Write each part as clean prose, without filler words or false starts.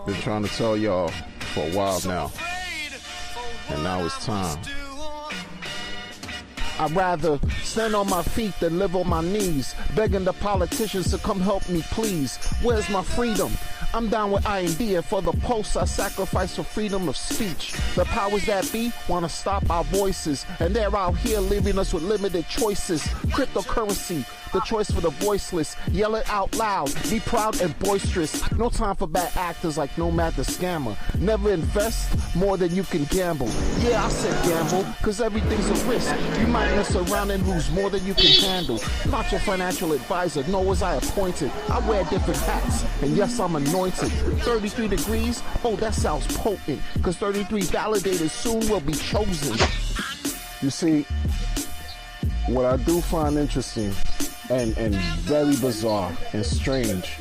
Been trying to tell y'all for a while now, and now it's time. I'd rather stand on my feet than live on my knees, begging the politicians to come help me, please. Where's my freedom? I'm down with I&D, and for the post I sacrifice for freedom of speech. The powers that be want to stop our voices, and they're out here leaving us with limited choices. Cryptocurrency, the choice for the voiceless. Yell it out loud, be proud and boisterous. No time for bad actors like Nomad the Scammer. Never invest more than you can gamble. Yeah, I said gamble, cause everything's a risk. You might mess around and lose more than you can handle. Not your financial advisor, nor was I appointed. I wear different hats, and yes, I'm anointed. 33 degrees, oh that sounds potent, cause 33 validators soon will be chosen. You see, what I do find interesting and very bizarre and strange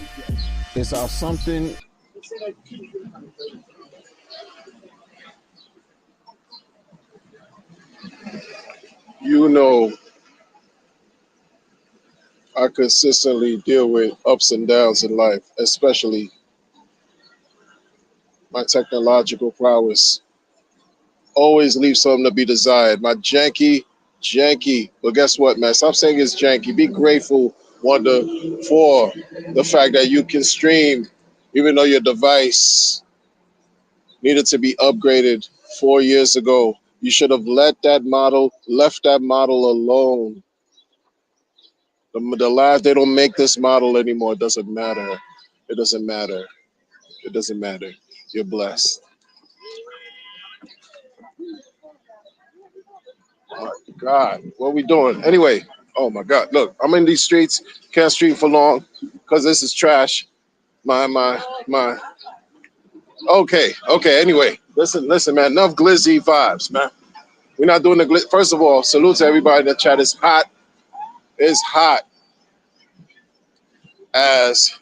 is how something I consistently deal with ups and downs in life, especially my technological prowess. Always leave something to be desired. My janky. But guess what, man? Stop saying it's janky. Be grateful, Wonder, for the fact that you can stream, even though your device needed to be upgraded 4 years ago. You should have left that model alone. The last, they don't make this model anymore. It doesn't matter. It doesn't matter. It doesn't matter. You're blessed. Oh my God, what are we doing? Anyway, oh my God, look, I'm in these streets. Can't stream for long because this is trash. My. Okay. Anyway, listen, man. Enough Glizzy vibes, man. We're not doing the glitz. First of all, salute to everybody in the chat. It's hot. It's hot as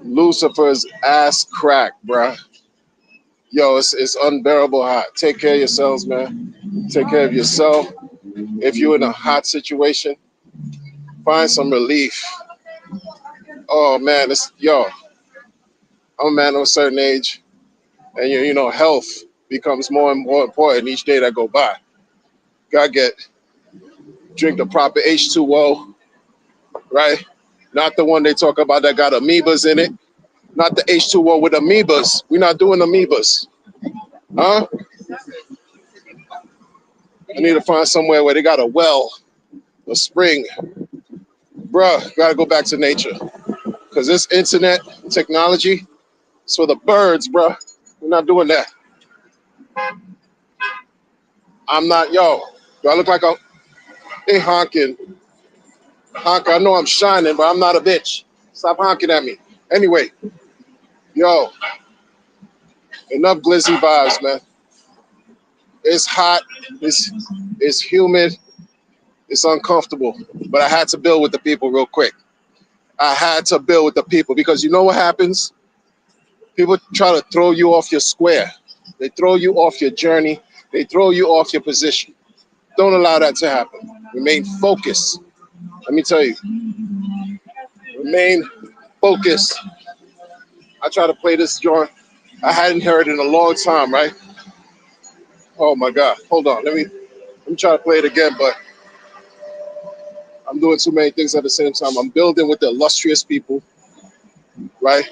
Lucifer's ass crack, bruh. Yo, it's unbearable hot. Take care of yourselves, man. Take care of yourself. If you're in a hot situation, find some relief. Oh man, I'm a man of a certain age, and you know, health becomes more and more important each day that go by. Gotta drink the proper H2O, right? Not the one they talk about that got amoebas in it. Not the H2O with amoebas. We're not doing amoebas. Huh? I need to find somewhere where they got a well, a spring. Bruh, gotta go back to nature. Because this internet technology is for the birds, bruh. We're not doing that. I'm not, do I look like a honking? Honk, I know I'm shining, but I'm not a bitch. Stop honking at me. Anyway, enough Glizzy vibes, man. It's hot. It's humid. It's uncomfortable. But I had to build with the people real quick. I had to build with the people because you know what happens? People try to throw you off your square. They throw you off your journey. They throw you off your position. Don't allow that to happen. Remain focused. Let me tell you. Remain focused. I try to play this joint. I hadn't heard it in a long time, right? Oh my God. Hold on. Let me try to play it again, but I'm doing too many things at the same time. I'm building with the illustrious people, right?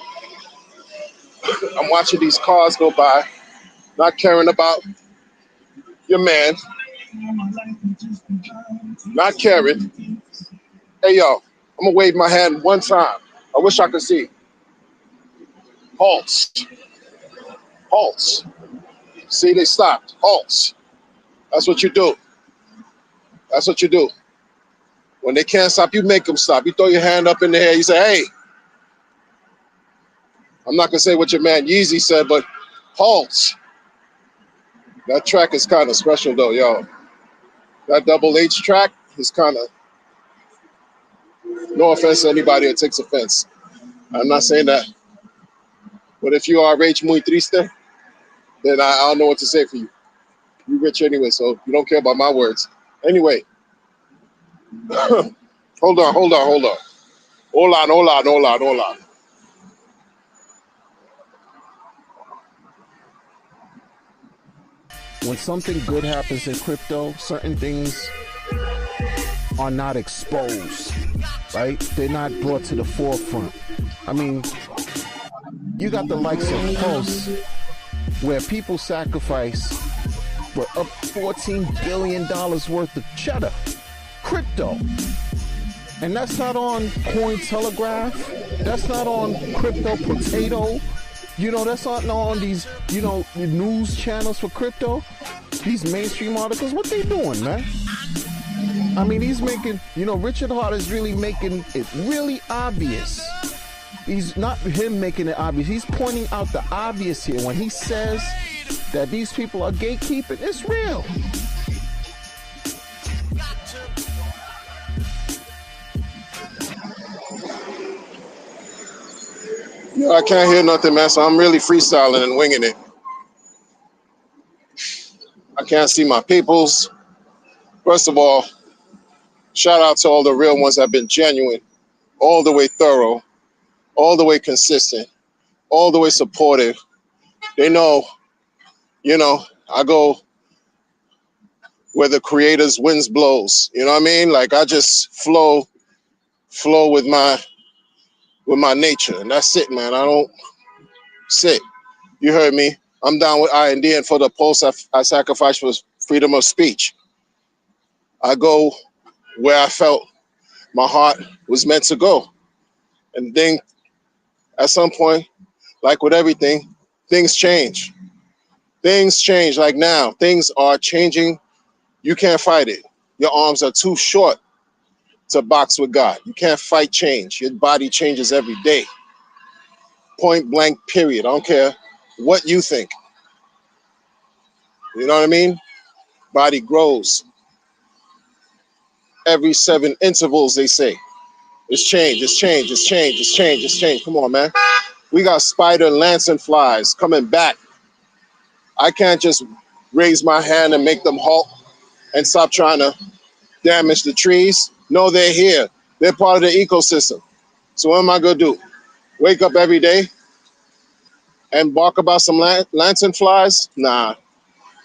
I'm watching these cars go by, not caring about your man, not caring. Hey, yo, I'm gonna wave my hand one time. I wish I could see. Halts. Halts. See, they stopped. Halts. That's what you do. That's what you do. When they can't stop, you make them stop. You throw your hand up in the air. You say, hey. I'm not going to say what your man Yeezy said, but halts. That track is kind of special, though, yo. That double H track is kind of, no offense to anybody that takes offense. I'm not saying that. But if you are rich muy triste, then I don't know what to say for you. You're rich anyway, so you don't care about my words. Anyway, Hold on, hold on, hold on. Hold on, hold on, hold on, hold on. When something good happens in crypto, certain things are not exposed, right? They're not brought to the forefront. I mean, you got the likes of Pulse, where people sacrifice for up $14 billion worth of cheddar, crypto. And that's not on Cointelegraph. That's not on Crypto Potato. You know, that's not on these, you know, news channels for crypto. These mainstream articles, what they doing, man? I mean, he's making, you know, Richard Hart is really making it really obvious. He's not him making it obvious. He's pointing out the obvious here. When he says that these people are gatekeeping, it's real. Yeah, I can't hear nothing, man. So I'm really freestyling and winging it. I can't see my peoples. First of all, shout out to all the real ones that have been genuine, all the way thorough, all the way consistent, all the way supportive. They know, you know, I go where the creator's winds blows. You know what I mean? Like I just flow with my nature, and that's it, man. I don't sit. You heard me. I'm down with I&D, and for the pulse, I sacrifice for freedom of speech. I go where I felt my heart was meant to go. And then at some point, like with everything, things change. Things change. Like now, things are changing. You can't fight it. Your arms are too short to box with God. You can't fight change. Your body changes every day. Point blank, period. I don't care what you think. You know what I mean? Body grows every 7 intervals, they say. It's change, it's change, it's change, it's change, it's change. Come on, man. We got spider lantern flies coming back. I can't just raise my hand and make them halt and stop trying to damage the trees. No, they're here. They're part of the ecosystem. So what am I going to do? Wake up every day and bark about some lantern flies? Nah.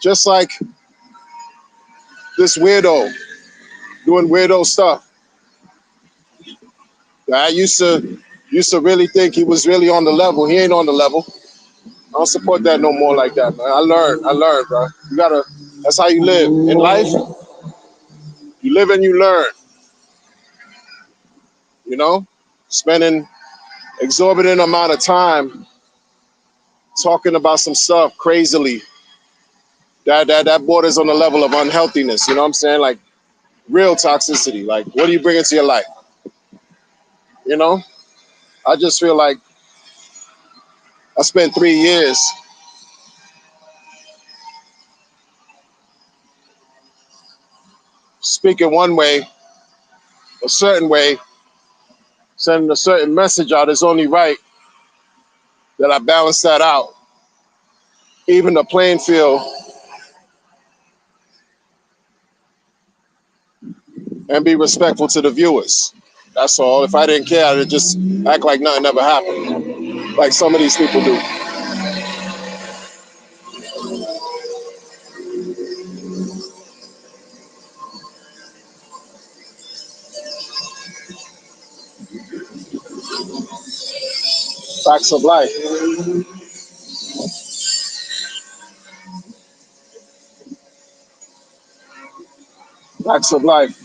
Just like this weirdo doing weirdo stuff. I used to really think he was really on the level. He ain't on the level. I don't support that no more like that, man. I learned, bro. You gotta, that's how you live. In life, you live and you learn. You know? Spending exorbitant amount of time talking about some stuff crazily. That borders on the level of unhealthiness. You know what I'm saying? Like real toxicity. Like, what do you bring into your life? You know? I just feel like I spent 3 years speaking one way, a certain way, sending a certain message out. It's only right that I balance that out. Even the playing field and be respectful to the viewers. That's all. If I didn't care, I'd just act like nothing ever happened, like some of these people do. Facts of life. Facts of life.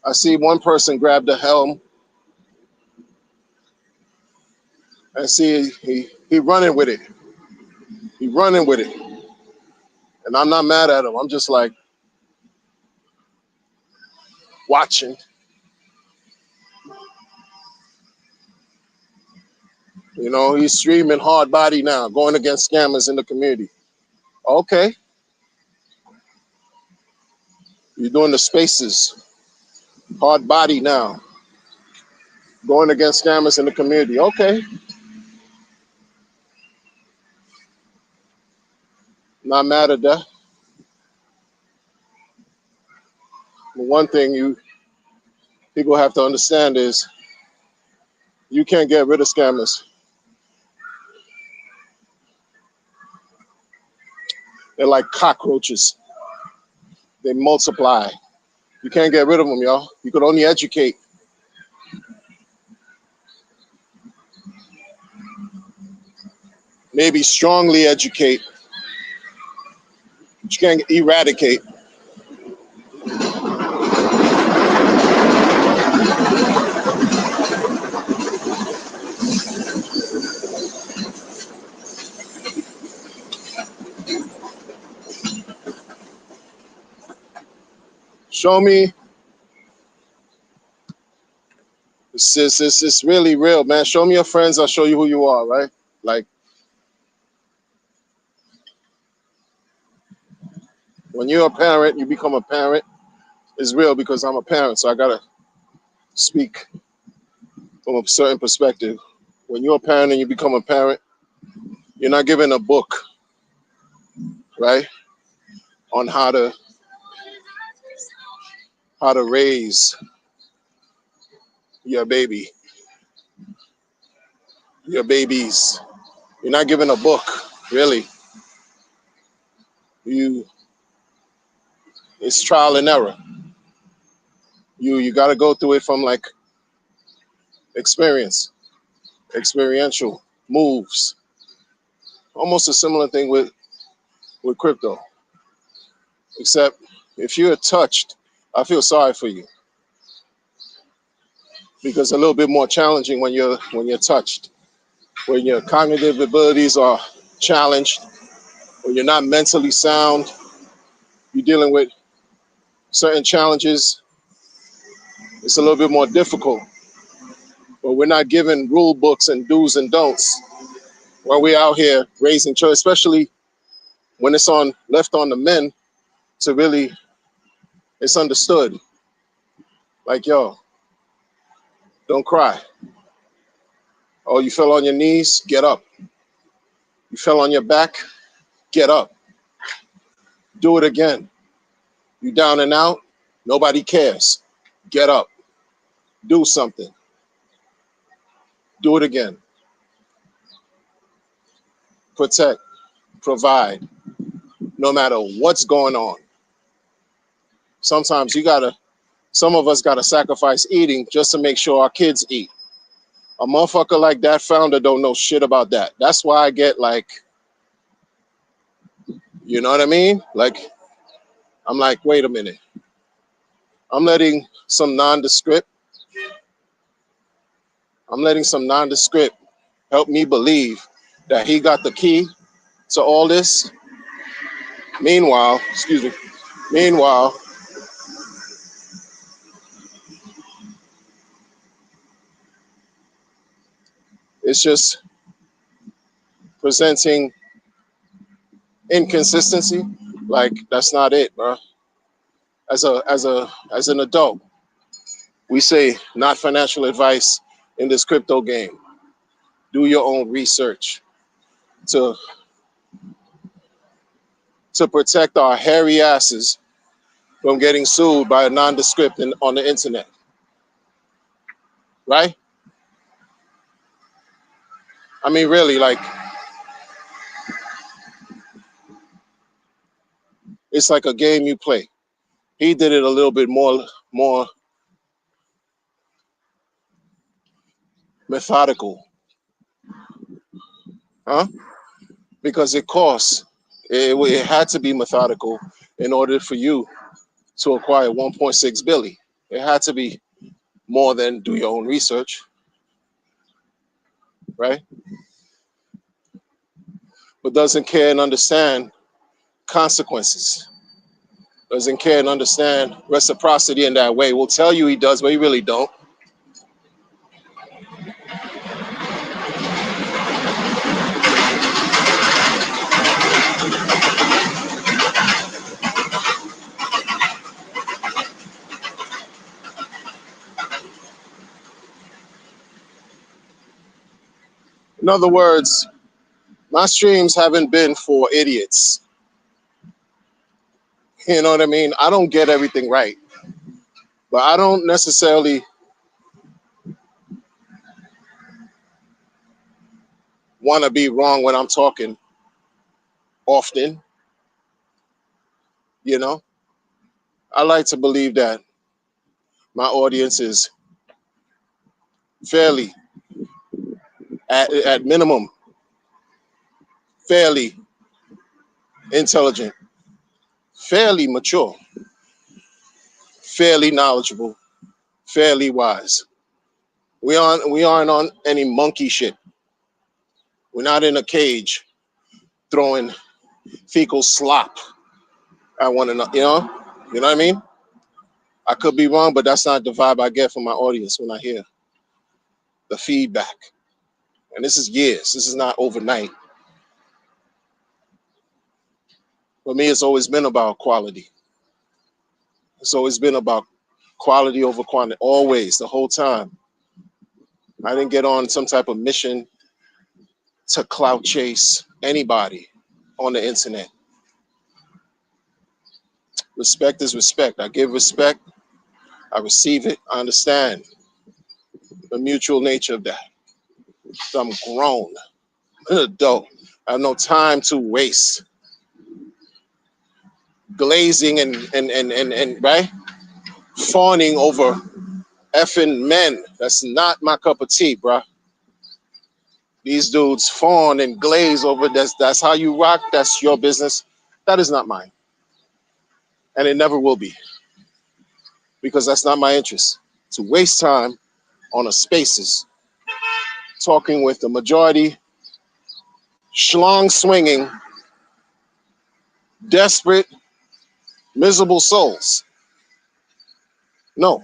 I see one person grab the helm and see he running with it. He running with it. And I'm not mad at him. I'm just like watching. You know, he's streaming hard body now, going against scammers in the community. Okay, you're doing the spaces, hard body now, going against scammers in the community. Okay, not mad at that. But one thing you people have to understand is you can't get rid of scammers. They're like cockroaches. They multiply. You can't get rid of them, y'all. You could only educate. Maybe strongly educate. But you can't eradicate. Show me. It's really real, man. Show me your friends. I'll show you who you are, right? Like when you're a parent, you become a parent. It's real because I'm a parent, so I gotta speak from a certain perspective. When you're a parent and you become a parent, you're not given a book, right, on how to raise your baby, your babies. You're not given a book, really. You It's trial and error. You got to go through it from like experience, experiential moves. Almost a similar thing with crypto, except if you're touched, I feel sorry for you because it's a little bit more challenging when you're touched, when your cognitive abilities are challenged, when you're not mentally sound, you're dealing with certain challenges. It's a little bit more difficult, but we're not given rule books and do's and don'ts when we're out here raising children, especially when it's on left on the men to really, it's understood. Like, yo, don't cry. Oh, you fell on your knees? Get up. You fell on your back? Get up. Do it again. You down and out? Nobody cares. Get up. Do something. Do it again. Protect. Provide. No matter what's going on. Sometimes some of us gotta sacrifice eating just to make sure our kids eat. A motherfucker like that founder don't know shit about that. That's why I get like, you know what I mean? Like, I'm like, wait a minute. I'm letting some nondescript, I'm letting some nondescript help me believe that he got the key to all this. Meanwhile, excuse me, meanwhile, it's just presenting inconsistency. Like that's not it, bro. As an adult, we say not financial advice in this crypto game. Do your own research to protect our hairy asses from getting sued by a nondescript on the internet, right? I mean, really, like it's like a game you play. He did it a little bit more methodical, huh? Because it costs. It had to be methodical in order for you to acquire 1.6 billion. It had to be more than do your own research, right? But doesn't care and understand consequences. Doesn't care and understand reciprocity in that way. Will tell you he does, but he really don't. In other words, my streams haven't been for idiots. You know what I mean? I don't get everything right, but I don't necessarily want to be wrong when I'm talking often. You know, I like to believe that my audience is fairly, at minimum, fairly intelligent, fairly mature, fairly knowledgeable, fairly wise. We aren't on any monkey shit. We're not in a cage throwing fecal slop at one another. You know what I mean? I could be wrong, but that's not the vibe I get from my audience when I hear the feedback. And this is years. This is not overnight. For me, it's always been about quality. It's always been about quality over quantity. Always, the whole time. I didn't get on some type of mission to clout chase anybody on the internet. Respect is respect. I give respect. I receive it. I understand the mutual nature of that. So I'm grown, an adult. I have no time to waste glazing and right, fawning over effing men. That's not my cup of tea, bruh. These dudes fawn and glaze over. That's how you rock. That's your business. That is not mine, and it never will be, because that's not my interest. To waste time on a spaces talking with the majority schlong swinging, desperate, miserable souls. No,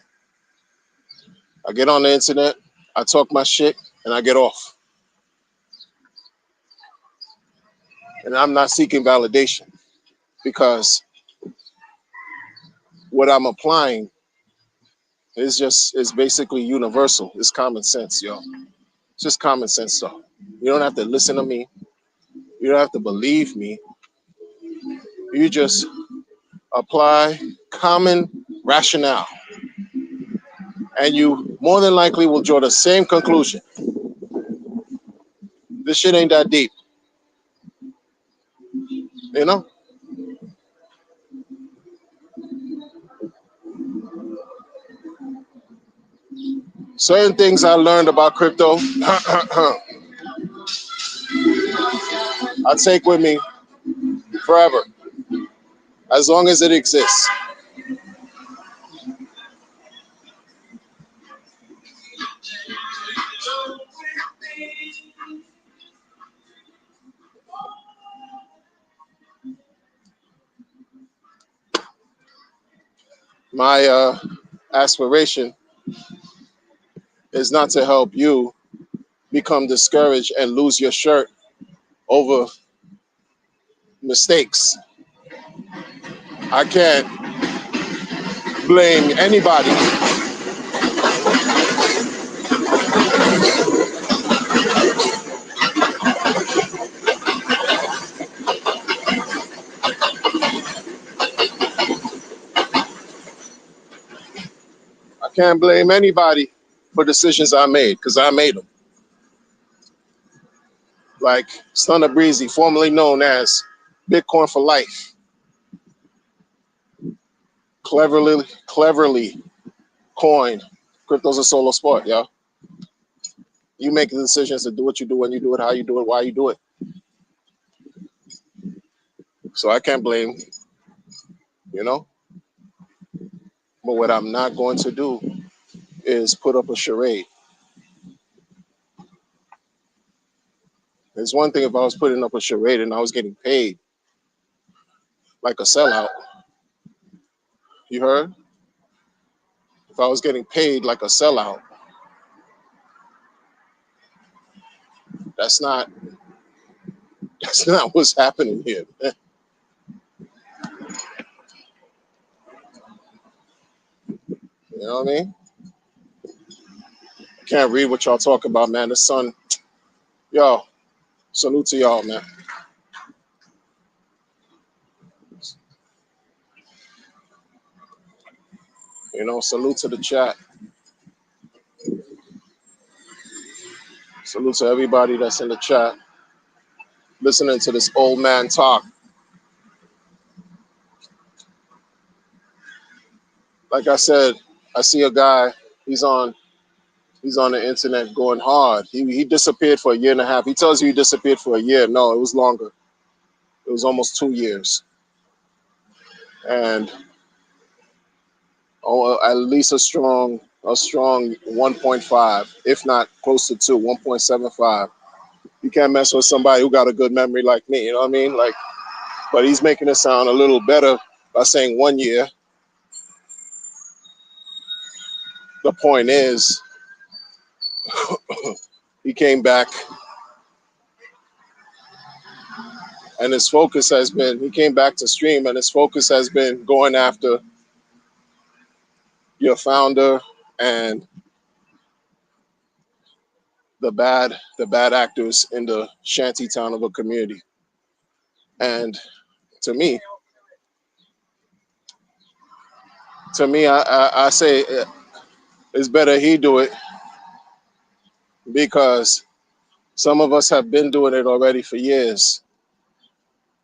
I get on the internet, I talk my shit, and I get off. And I'm not seeking validation, because what I'm applying is basically universal. It's common sense, yo. It's just common sense stuff. You don't have to listen to me. You don't have to believe me. You just apply common rationale, and you more than likely will draw the same conclusion. This shit ain't that deep, you know? Certain things I learned about crypto, I take with me forever, as long as it exists. My aspiration is not to help you become discouraged and lose your shirt over mistakes. I can't blame anybody. I can't blame anybody for decisions I made, because I made them. Like Stunner Breezy, formerly known as Bitcoin for Life, cleverly coined crypto's a solo sport, yo. You make the decisions to do what you do, when you do it, how you do it, why you do it. So I can't blame, you know. But what I'm not going to do is put up a charade. It's one thing if I was putting up a charade and I was getting paid like a sellout. You heard? If I was getting paid like a sellout, that's not that's not what's happening here. You know what I mean? I can't read what y'all talk about, man. The sun Yo, salute to y'all, man. You know, salute to the chat. Salute to everybody that's in the chat listening to this old man talk. Like I said, I see a guy, he's on the internet going hard. He disappeared for a year and a half. He tells you he disappeared for a year. No, it was longer. It was almost 2 years. And at least a strong 1.5, if not close to 2, 1.75. You can't mess with somebody who got a good memory like me, you know what I mean? Like, but he's making it sound a little better by saying 1 year. The point is, he came back and his focus has been, he came back to stream and his focus has been going after your founder and the bad actors in the shanty town of a community. And to me, I say it's better he do it, because some of us have been doing it already for years,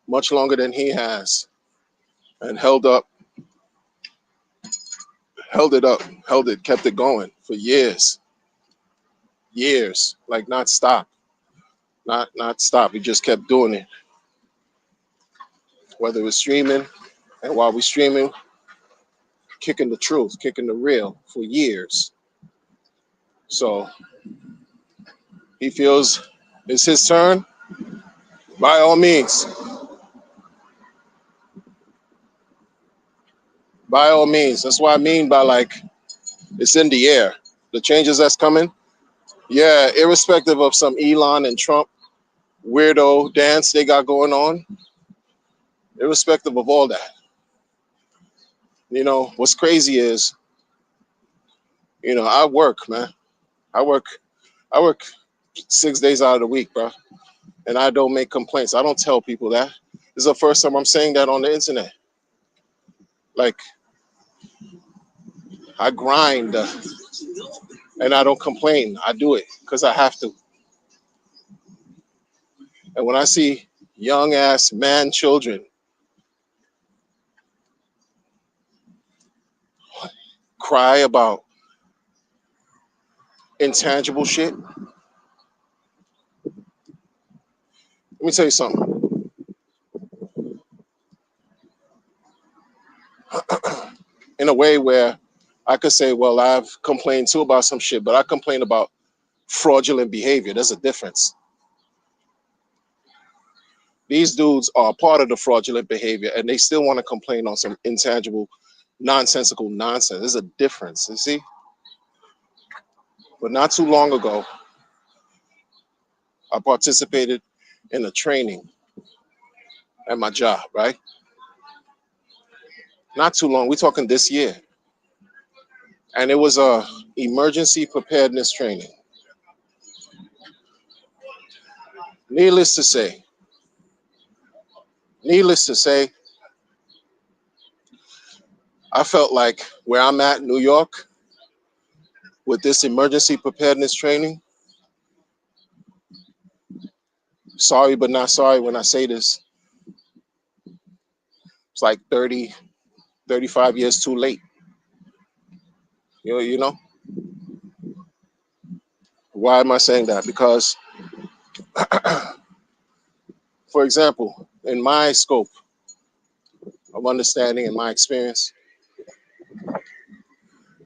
much longer than he has, and kept it going for years, like not stop. Not stop. He just kept doing it, whether it's streaming, and while we're streaming, kicking the truth, kicking the real for years. So he feels it's his turn. By all means, that's what I mean by, like, it's in the air. The changes that's coming, yeah, irrespective of some Elon and Trump weirdo dance they got going on, irrespective of all that. You know, what's crazy is, you know, I work, man. I work 6 days out of the week, bro. And I don't make complaints. I don't tell people that. This is the first time I'm saying that on the internet. Like, I grind and I don't complain. I do it because I have to. And when I see young ass man children cry about intangible shit, let me tell you something. In a way where I could say, well, I've complained too about some shit, but I complain about fraudulent behavior. There's a difference. These dudes are part of the fraudulent behavior and they still want to complain on some intangible, nonsensical nonsense. There's a difference, you see? But not too long ago, I participated in a training at my job, right? Not too long, we're talking this year. And it was a emergency preparedness training. Needless to say, I felt like where I'm at, New York, with this emergency preparedness training, sorry but not sorry when I say this, it's like 30, 35 years too late. You know? Why am I saying that? Because, for example, in my scope of understanding and my experience,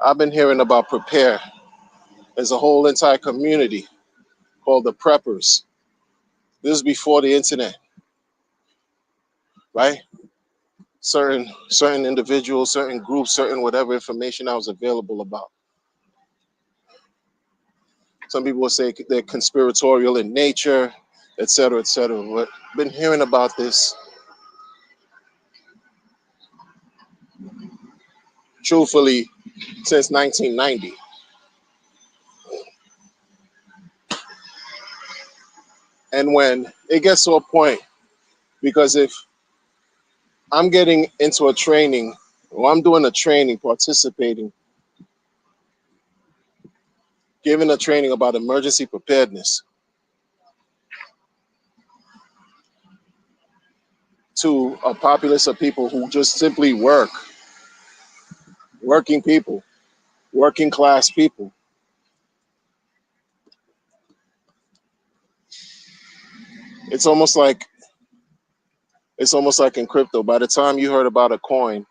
I've been hearing about Prepare. There's a whole entire community called the Preppers. This is before the internet, right? Certain individuals, certain groups, certain whatever information I was available about. Some people will say they're conspiratorial in nature, et cetera, et cetera. But I've been hearing about this, truthfully, since 1990. And when it gets to a point, because if I'm getting into a training, or I'm doing a training, participating, giving a training about emergency preparedness to a populace of people who just simply working people, working class people, it's almost like in crypto. By the time you heard about a coin,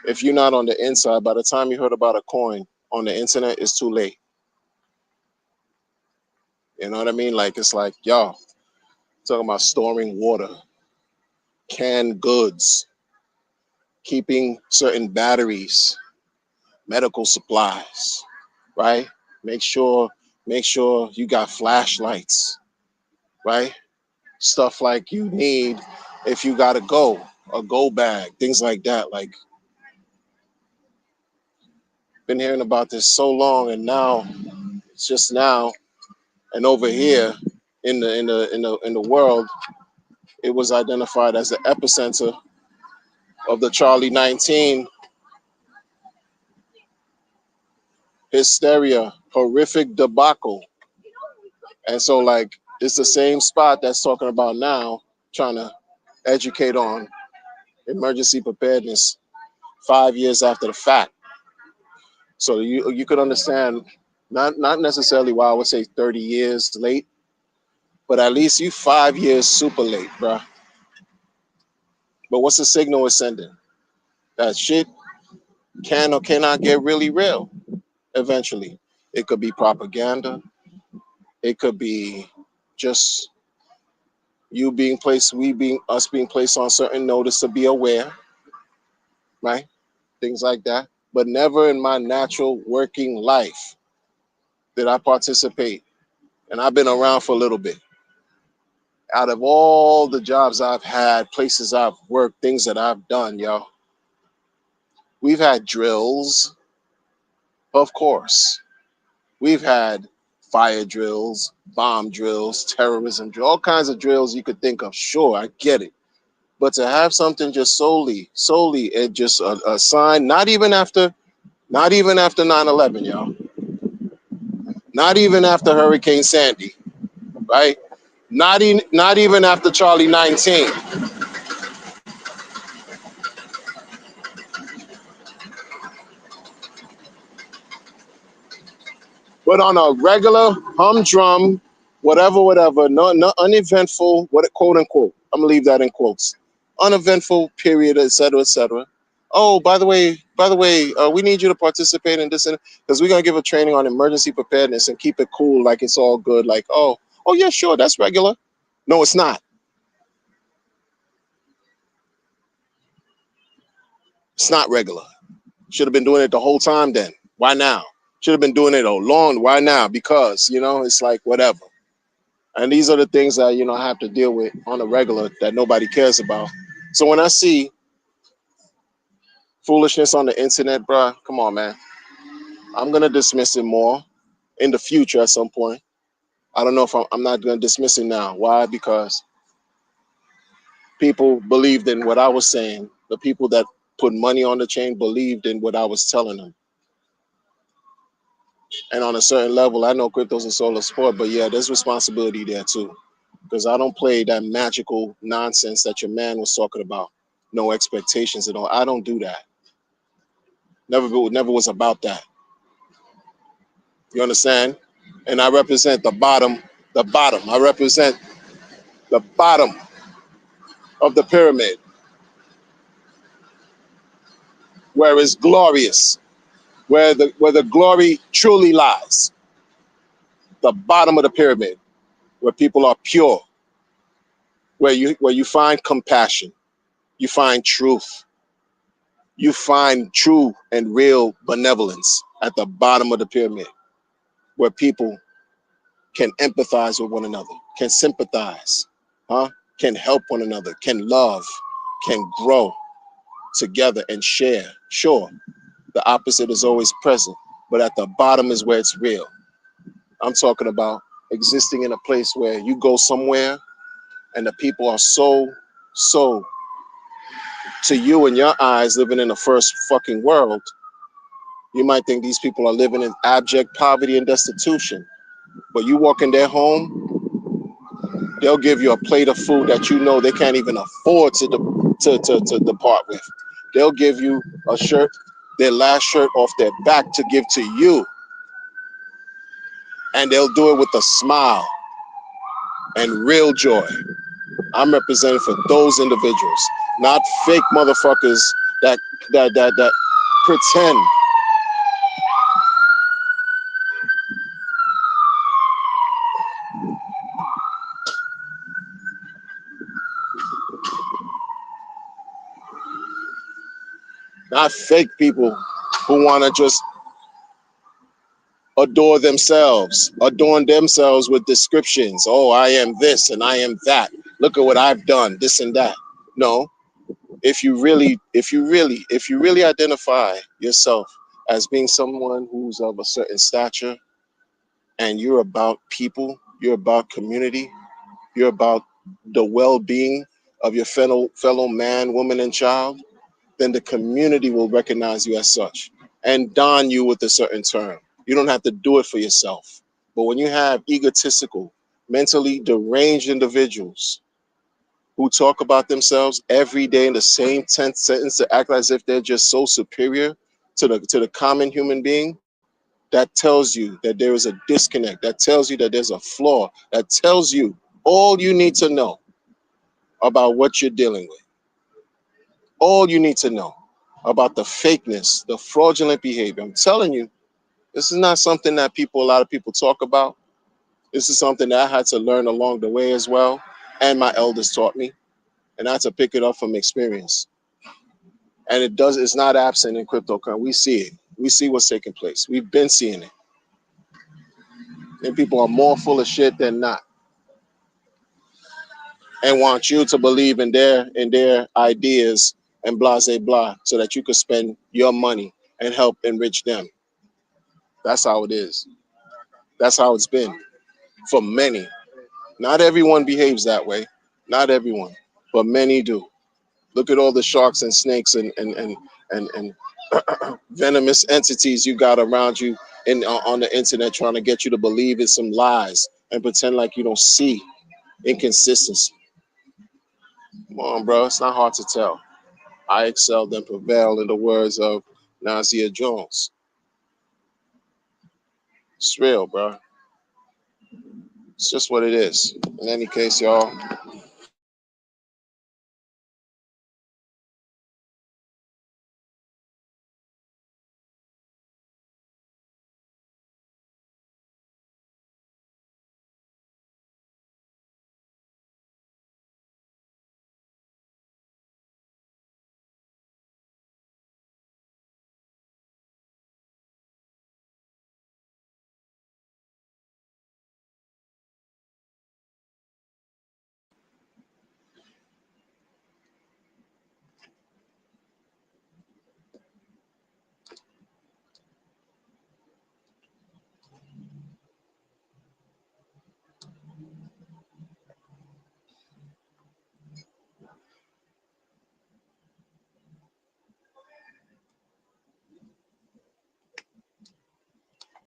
if you're not on the inside, by the time you heard about a coin on the internet, it's too late. You know what I mean? Like, it's like, y'all talking about storing water, canned goods, keeping certain batteries, medical supplies, right? Make sure you got flashlights, right? Stuff like you need if you gotta go, a go bag, things like that. Like, been hearing about this so long, and now it's just now, and over here in the world, it was identified as the epicenter of the Charlie 19 hysteria, horrific debacle. And so, like, it's the same spot that's talking about now, trying to educate on emergency preparedness 5 years after the fact. So you could understand, not necessarily why I would say 30 years late, but at least you 5 years super late, bruh. But what's the signal it's sending? That shit can or cannot get really real eventually. It could be propaganda. It could be just us being placed on certain notice to be aware, right? Things like that. But never in my natural working life did I participate. And I've been around for a little bit. Out of all the jobs I've had, places I've worked, things that I've done, yo, we've had drills, of course. We've had fire drills, bomb drills, terrorism drills, all kinds of drills you could think of. Sure, I get it. But to have something just solely, it just a sign, not even after 9/11, y'all. Not even after Hurricane Sandy, right? Not even after Charlie 19. But on a regular humdrum, whatever, no uneventful, what quote unquote, I'm gonna leave that in quotes, uneventful period, etc., etc. Oh, by the way, we need you to participate in this, because we're gonna give a training on emergency preparedness and keep it cool, like it's all good. Like, oh yeah, sure, that's regular. No, it's not. It's not regular. Should have been doing it the whole time then. Why now? Should have been doing it all long. Why now? Because, it's like whatever. And these are the things that, I have to deal with on a regular that nobody cares about. So when I see foolishness on the internet, bro, come on, man. I'm going to dismiss it more in the future at some point. I don't know if I'm not going to dismiss it now. Why? Because people believed in what I was saying. The people that put money on the chain believed in what I was telling them. And on a certain level, I know crypto's a solar sport, but yeah, there's responsibility there too. Because I don't play that magical nonsense that your man was talking about. No expectations at all. I don't do that. Never was about that. You understand? And I represent the bottom. I represent the bottom of the pyramid, where it's glorious, where the glory truly lies. The bottom of the pyramid, where people are pure, where you find compassion, you find truth, you find true and real benevolence at the bottom of the pyramid, where people can empathize with one another, can sympathize, can help one another, can love, can grow together and share. Sure, the opposite is always present, but at the bottom is where it's real. I'm talking about existing in a place where you go somewhere and the people are so to you in your eyes living in the first fucking world. You might think these people are living in abject poverty and destitution, but you walk in their home, they'll give you a plate of food that you know they can't even afford to depart with. They'll give you a shirt, their last shirt off their back to give to you, and they'll do it with a smile and real joy. I'm representing for those individuals, not fake motherfuckers that that pretend. Not fake people who want to just adorn themselves with descriptions. Oh, I am this and I am that. Look at what I've done, this and that. No, if you really identify yourself as being someone who's of a certain stature and you're about people, you're about community, you're about the well-being of your fellow man, woman, and child, then the community will recognize you as such and don you with a certain term. You don't have to do it for yourself. But when you have egotistical, mentally deranged individuals who talk about themselves every day in the same 10th sentence to act as if they're just so superior to the common human being, that tells you that there is a disconnect. That tells you that there's a flaw. That tells you all you need to know about what you're dealing with. All you need to know about the fakeness, the fraudulent behavior. I'm telling you, this is not something that a lot of people talk about. This is something that I had to learn along the way as well. And my elders taught me. And I had to pick it up from experience. And it's not absent in cryptocurrency. We see it. We see what's taking place. We've been seeing it. And people are more full of shit than not. And want you to believe in their ideas and blah blah blah so that you could spend your money and help enrich them. That's how it is. That's how it's been for many. Not everyone behaves that way. Not everyone, but many do. Look at all the sharks and snakes and venomous entities you got around you on the internet trying to get you to believe in some lies and pretend like you don't see inconsistency. Come on, bro. It's not hard to tell. I excelled and prevailed in the words of Nazia Jones. It's real, bro. It's just what it is. In any case, y'all,